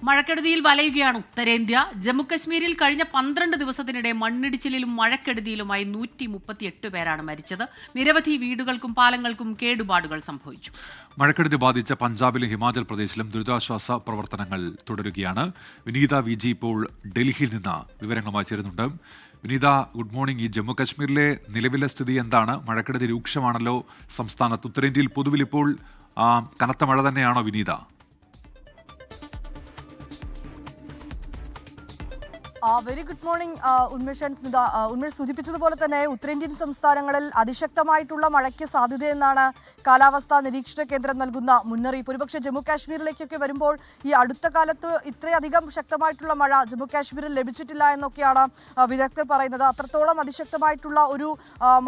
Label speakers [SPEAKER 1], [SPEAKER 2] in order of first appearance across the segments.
[SPEAKER 1] മഴക്കെടുതിയിൽ വലയുകയാണ് ഉത്തരേന്ത്യ. ജമ്മുകശ്മീരിൽ കഴിഞ്ഞ 12 ദിവസത്തിനിടെ മണ്ണിടിച്ചിലിലും മഴക്കെടുതിയിലുമായി 138 പേരാണ് മരിച്ചത്. നിരവധി വീടുകൾക്കും പാലങ്ങൾക്കും കേടുപാടുകൾ സംഭവിച്ചു.
[SPEAKER 2] മഴക്കെടുതി ബാധിച്ച പഞ്ചാബിലും ഹിമാചൽ പ്രദേശിലും ദുരിതാശ്വാസ പ്രവർത്തനങ്ങൾ തുടരുകയാണ്. വിനീത VG ഇപ്പോൾ ഡൽഹിയിൽ നിന്ന് വിവരങ്ങളുമായി ചേരുന്നുണ്ട്. വിനീത, ഗുഡ് മോർണിംഗ്. ഈ ജമ്മുകശ്മീരിലെ നിലവിലെ സ്ഥിതി എന്താണ്? മഴക്കെടുതി രൂക്ഷമാണല്ലോ സംസ്ഥാനത്ത്. ഉത്തരേന്ത്യയിൽ പൊതുവിൽ ഇപ്പോൾ കനത്ത മഴ തന്നെയാണോ Vineetha?
[SPEAKER 3] Very good morning Unmesh and Smitha. Unmesh സൂചിപ്പിച്ചതുപോലെ തന്നെ ഉത്തരേന്ത്യൻ സംസ്ഥാനങ്ങളിൽ അതിശക്തമായിട്ടുള്ള മഴയ്ക്ക് സാധ്യതയെന്നാണ് കാലാവസ്ഥാ നിരീക്ഷണ കേന്ദ്രം നൽകുന്ന മുന്നറിയിപ്പ്. ഒരുപക്ഷെ ജമ്മു കാശ്മീരിലേക്കൊക്കെ വരുമ്പോൾ ഈ അടുത്ത കാലത്ത് ഇത്രയധികം ശക്തമായിട്ടുള്ള മഴ ജമ്മു കാശ്മീരിൽ ലഭിച്ചിട്ടില്ല എന്നൊക്കെയാണ് വിദഗ്ധർ പറയുന്നത്. അത്രത്തോളം അതിശക്തമായിട്ടുള്ള ഒരു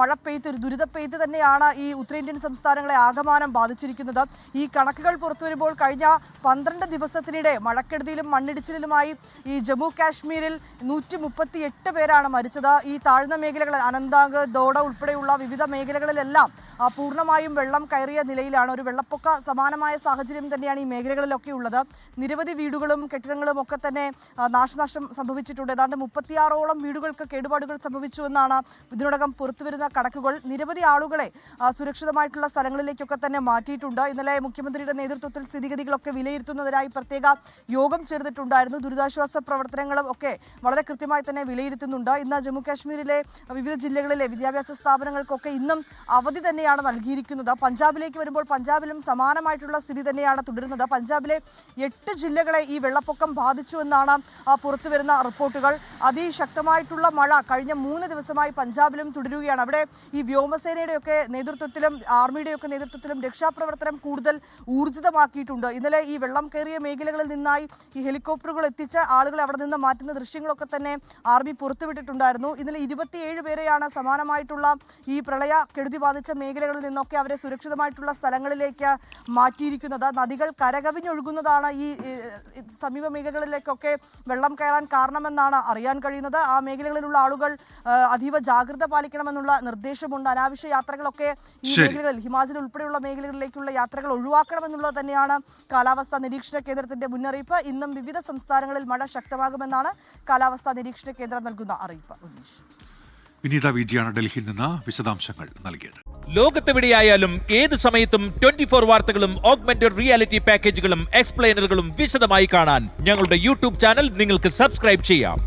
[SPEAKER 3] മഴ പെയ്ത്ത്, ഒരു ദുരിത പെയ്ത്ത് തന്നെയാണ് ഈ ഉത്തരേന്ത്യൻ സംസ്ഥാനങ്ങളെ ആകമാനം ബാധിച്ചിരിക്കുന്നത്. ഈ കണക്കുകൾ പുറത്തു വരുമ്പോൾ കഴിഞ്ഞ 12 ദിവസത്തിനിടെ മഴക്കെടുതിയിലും മണ്ണിടിച്ചിലുമായി ഈ ജമ്മു കാശ്മീരിൽ 138 പേരാണ് മരിച്ചത്. ഈ താഴ്ന്ന മേഖലകളിൽ അനന്താഗ്, ദോഡ ഉൾപ്പെടെയുള്ള വിവിധ മേഖലകളിലെല്ലാം പൂർണ്ണമായും വെള്ളം കയറിയ നിലയിലാണ്. ഒരു വെള്ളപ്പൊക്ക സമാനമായ സാഹചര്യം തന്നെയാണ് ഈ മേഖലകളിലൊക്കെ ഉള്ളത്. നിരവധി വീടുകളും കെട്ടിടങ്ങളും ഒക്കെ തന്നെ നാശനഷ്ടം സംഭവിച്ചിട്ടുണ്ട്. ഏതാണ്ട് 36ഓളം വീടുകൾക്ക് കേടുപാടുകൾ സംഭവിച്ചു എന്നാണ് ഇതിനോടകം പുറത്തുവരുന്ന കണക്കുകൾ. നിരവധി ആളുകളെ സുരക്ഷിതമായിട്ടുള്ള സ്ഥലങ്ങളിലേക്കൊക്കെ തന്നെ മാറ്റിയിട്ടുണ്ട്. ഇന്നലെ മുഖ്യമന്ത്രിയുടെ നേതൃത്വത്തിൽ സ്ഥിതിഗതികളൊക്കെ വിലയിരുത്തുന്നതിനായി പ്രത്യേക യോഗം ചേർന്നിട്ടുണ്ടായിരുന്നു. ദുരിതാശ്വാസ പ്രവർത്തനങ്ങളും ഒക്കെ വളരെ കൃത്യമായി തന്നെ വിലയിരുത്തുന്നുണ്ട്. ഇന്ന് ജമ്മു കാശ്മീരിലെ വിവിധ ജില്ലകളിലെ വിദ്യാഭ്യാസ സ്ഥാപനങ്ങൾക്കൊക്കെ ഇന്നും അവധി തന്നെയാണ് നൽകിയിരിക്കുന്നത്. പഞ്ചാബിലേക്ക് വരുമ്പോൾ പഞ്ചാബിലും സമാനമായിട്ടുള്ള സ്ഥിതി തന്നെയാണ് തുടരുന്നത്. പഞ്ചാബിലെ 8 ജില്ലകളെ ഈ വെള്ളപ്പൊക്കം ബാധിച്ചു എന്നാണ് പുറത്തുവരുന്ന റിപ്പോർട്ടുകൾ. അതിശക്തമായിട്ടുള്ള മഴ കഴിഞ്ഞ 3 ദിവസമായി പഞ്ചാബിലും തുടരുകയാണ്. അവിടെ ഈ വ്യോമസേനയുടെയൊക്കെ നേതൃത്വത്തിലും ആർമിയുടെയൊക്കെ നേതൃത്വത്തിലും രക്ഷാപ്രവർത്തനം കൂടുതൽ ഊർജിതമാക്കിയിട്ടുണ്ട്. ഇന്നലെ ഈ വെള്ളം കയറിയ മേഖലകളിൽ നിന്നായി ഈ ഹെലികോപ്റ്ററുകൾ എത്തിച്ച് ആളുകളെ അവിടെ നിന്ന് മാറ്റുന്ന ദൃശ്യങ്ങളൊക്കെ തന്നെ ആർമി പുറത്തുവിട്ടിട്ടുണ്ടായിരുന്നു. ഇന്നലെ 27 പേരെയാണ് സമാനമായിട്ടുള്ള ഈ പ്രളയ കെടുതി ബാധിച്ച മേഖലകളിൽ നിന്നൊക്കെ അവരെ സുരക്ഷിതമായിട്ടുള്ള സ്ഥലങ്ങളിലേക്ക് മാറ്റിയിരിക്കുന്നത്. നദികൾ കരകവിഞ്ഞൊഴുകുന്നതാണ് ഈ സമീപ മേഖലകളിലേക്കൊക്കെ വെള്ളം കയറാൻ കാരണമെന്നാണ് അറിയാൻ കഴിയുന്നത്. ആ മേഖലകളിലുള്ള ആളുകൾ അതീവ ജാഗ്രത പാലിക്കണമെന്നുള്ള നിർദ്ദേശമുണ്ട്. അനാവശ്യ യാത്രകളൊക്കെ ഈ മേഖലകളിൽ, ഹിമാചൽ ഉൾപ്പെടെയുള്ള മേഖലകളിലേക്കുള്ള യാത്രകൾ ഒഴിവാക്കണമെന്നുള്ളത് തന്നെയാണ് കാലാവസ്ഥാ നിരീക്ഷണ കേന്ദ്രത്തിന്റെ മുന്നറിയിപ്പ്. ഇന്നും വിവിധ സംസ്ഥാനങ്ങളിൽ മഴ ശക്തമാകുമെന്നാണ് കാലാവസ്ഥാ നിരീക്ഷണ കേന്ദ്രം നൽകുന്ന അറിയിപ്പ്.
[SPEAKER 2] വിനീത VG ആണ് ഡൽഹിയിൽ നിന്ന് വിശദാംശങ്ങൾ നൽകിയത്.
[SPEAKER 4] ലോകത്തെവിടെയായാലും ഏത് സമയത്തും 24 വാർത്തകളും ഓഗ്മെന്റഡ് റിയാലിറ്റി പാക്കേജുകളും എക്സ്പ്ലെയിനറുകളും വിശദമായി കാണാൻ ഞങ്ങളുടെ യൂട്യൂബ് ചാനൽ നിങ്ങൾക്ക് സബ്സ്ക്രൈബ് ചെയ്യാം.